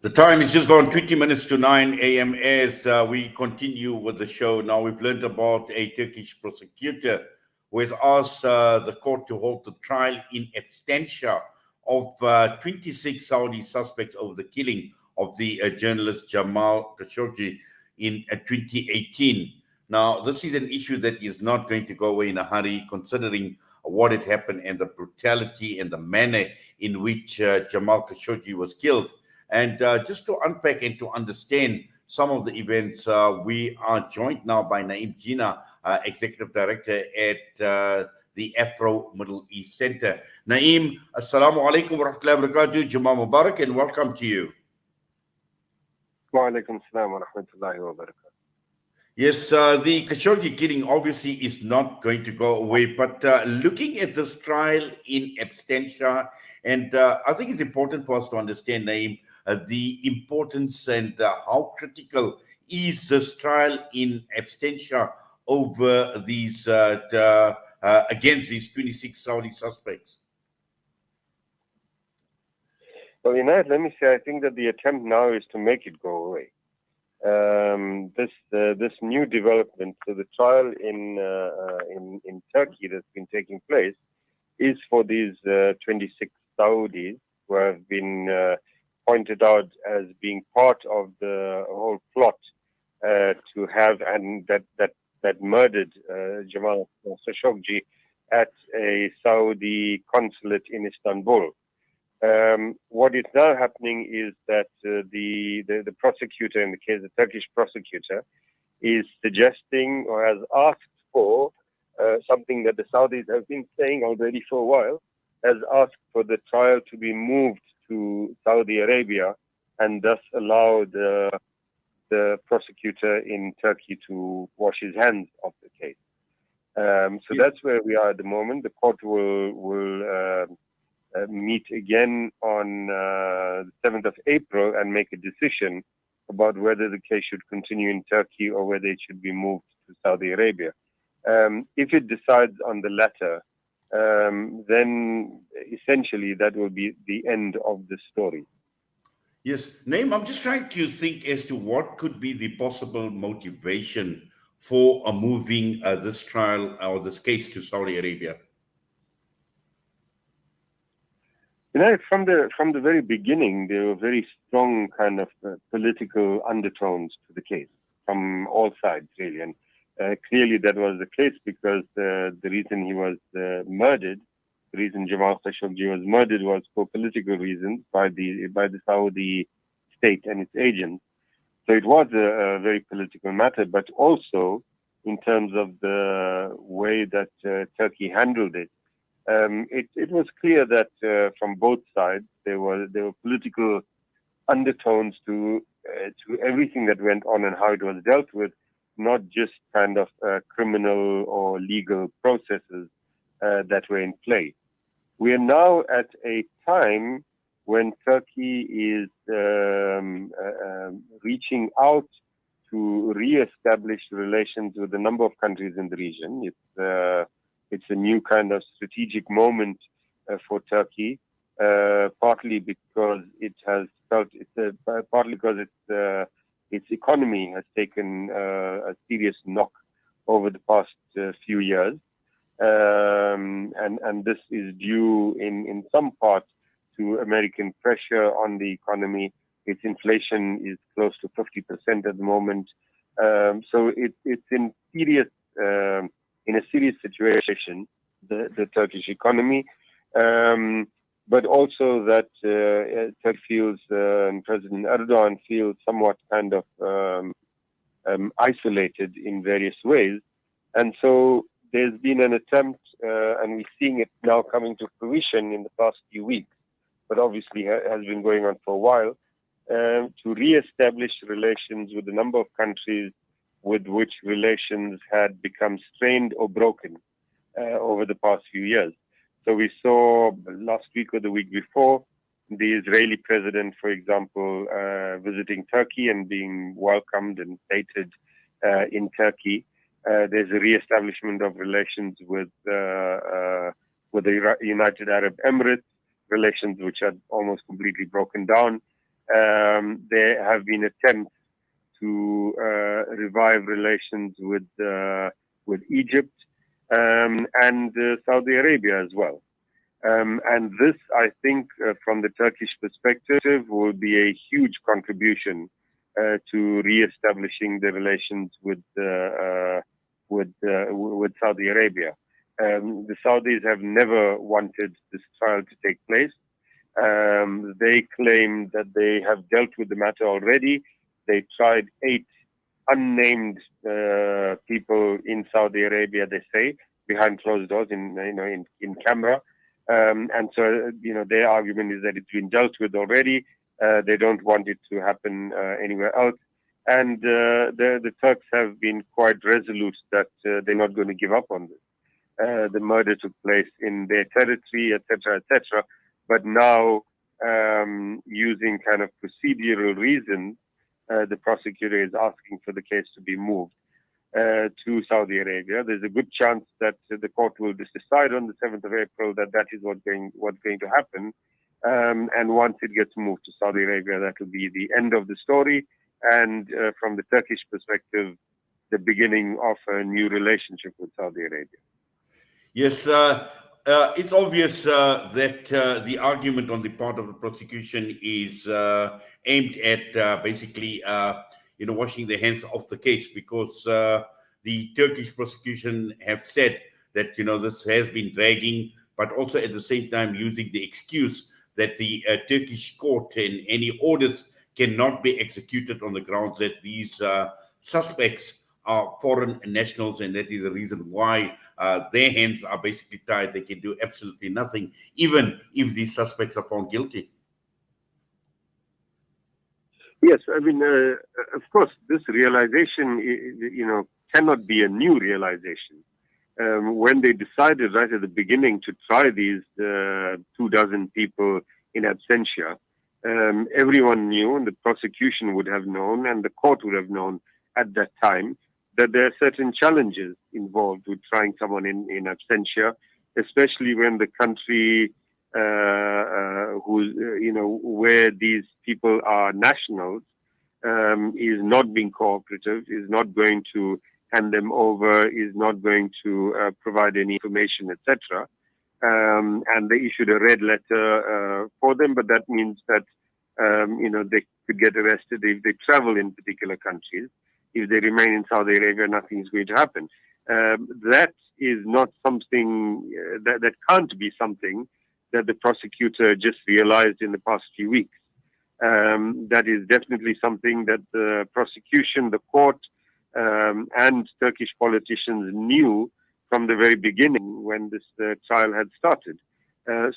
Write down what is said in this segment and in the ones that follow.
The time is just gone 20 minutes to 9 a.m. as we continue with the show. Now, we've learned about a Turkish prosecutor who has asked the court to hold the trial in absentia of 26 Saudi suspects over the killing of the journalist Jamal Khashoggi in 2018. Now, this is an issue that is not going to go away in a hurry, considering what had happened and the brutality and the manner in which Jamal Khashoggi was killed. And just to unpack and to understand some of the events, we are joined now by Jeenah, Executive Director at the Afro Middle East Centre. Naeem, Assalamu alaikum wa rahmatullahi wa barakatuh, Jummah Mubarak, and welcome to you. Wa alaikum assalam wa rahmatullahi wa barakatuh. Yes, the Khashoggi killing obviously is not going to go away, but looking at this trial in absentia, and I think it's important for us to understand, Naeem, the importance and how critical is this trial in absentia over these against these 26 Saudi suspects. Well, United, let me say, I think that the attempt now is to make it go away. This new development, so the trial in Turkey that's been taking place, is for these 26 Saudis who have been pointed out as being part of the whole plot to have and that murdered Jamal Khashoggi at a Saudi consulate in Istanbul. What is now happening is that the prosecutor, in the case the Turkish prosecutor, is suggesting or has asked for something that the Saudis have been saying already for a while, has asked for the trial to be moved to Saudi Arabia and thus allow the prosecutor in Turkey to wash his hands of the case. So that's where we are at the moment. The court will meet again on the 7th of April and make a decision about whether the case should continue in Turkey or whether it should be moved to Saudi Arabia. If it decides on the latter, then essentially that will be the end of the story. Yes, Naeem, I'm just trying to think as to what could be the possible motivation for moving this trial or this case to Saudi Arabia. You know, from the very beginning, there were very strong kind of political undertones to the case from all sides, really. And clearly that was the case because the reason he was murdered, the reason Jamal Khashoggi was murdered was for political reasons by the Saudi state and its agents. So it was a very political matter, but also in terms of the way that Turkey handled it. It was clear that from both sides there were political undertones to everything that went on and how it was dealt with, not just kind of criminal or legal processes that were in play. We are now at a time when Turkey is reaching out to re-establish relations with a number of countries in the region. It's a new kind of strategic moment for Turkey, partly because it has felt partly because its economy has taken a serious knock over the past few years, and this is due in some part to American pressure on the economy. Its inflation is close to 50% at the moment, so it's in a serious situation, the Turkish economy, but also that Turkey feels, President Erdogan feels somewhat kind of isolated in various ways. And so there's been an attempt, and we're seeing it now coming to fruition in the past few weeks, but obviously has been going on for a while, to re-establish relations with a number of countries with which relations had become strained or broken over the past few years. So we saw last week or the week before, the Israeli president, for example, visiting Turkey and being welcomed and feted in Turkey. There's a re-establishment of relations with the United Arab Emirates. relations which are almost completely broken down. There have been attempts to revive relations with Egypt and Saudi Arabia as well. And this, I think, from the Turkish perspective, will be a huge contribution to re-establishing the relations with Saudi Arabia. The Saudis have never wanted this trial to take place. They claim that they have dealt with the matter already. They tried 8 unnamed people in Saudi Arabia, they say, behind closed doors in camera. And so, their argument is that it's been dealt with already. They don't want it to happen anywhere else. And the Turks have been quite resolute that they're not going to give up on this. The murder took place in their territory, etc., etc. But now, using kind of procedural reasons, the prosecutor is asking for the case to be moved to Saudi Arabia. There's a good chance that the court will decide on the 7th of April that is what's going to happen. And once it gets moved to Saudi Arabia, that will be the end of the story. And from the Turkish perspective, the beginning of a new relationship with Saudi Arabia. Yes, it's obvious that the argument on the part of the prosecution is aimed at basically, washing their hands off the case, because the Turkish prosecution have said that, this has been dragging, but also at the same time using the excuse that the Turkish court and any orders cannot be executed on the grounds that these suspects are foreign nationals, and that is the reason why their hands are basically tied. They can do absolutely nothing, even if these suspects are found guilty. Yes, I mean, of course, this realization, cannot be a new realization. When they decided right at the beginning to try these 24 people in absentia, everyone knew, and the prosecution would have known, and the court would have known at that time, that there are certain challenges involved with trying someone in absentia, especially when the country where these people are nationals is not being cooperative, is not going to hand them over, is not going to provide any information, etc. And they issued a red letter for them, but that means that they could get arrested if they travel in particular countries. If they remain in Saudi Arabia, nothing is going to happen. That is not something that can't be something that the prosecutor just realized in the past few weeks. That is definitely something that the prosecution, the court, and Turkish politicians knew from the very beginning when this trial had started.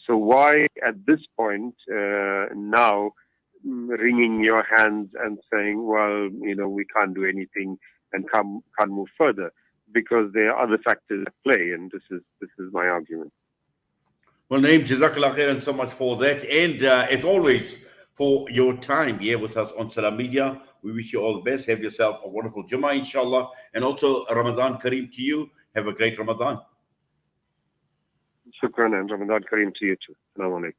So why at this point now wringing your hands and saying, well, we can't do anything and can't move further? Because there are other factors at play, and this is my argument. Well, Naeem, Jazakallah khairan so much for that. And as always, for your time here with us on Salam Media. We wish you all the best. Have yourself a wonderful Jummah, inshallah. And also Ramadan Kareem to you. Have a great Ramadan. Shukran, and Ramadan Kareem to you too. Assalamu alaikum.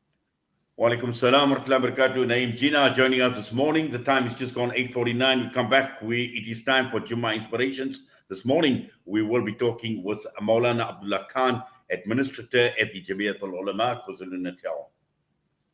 Wa alaikum salam wa rahmatullahi wa barakatuh. Naeem Jeenah joining us this morning. The time is just gone 8:49. We come back. It is time for Jummah Inspirations. This morning, we will be talking with Maulana Abdullah Khan, Administrator at the Jamiat al-Ulama, KwaZulu-Natal.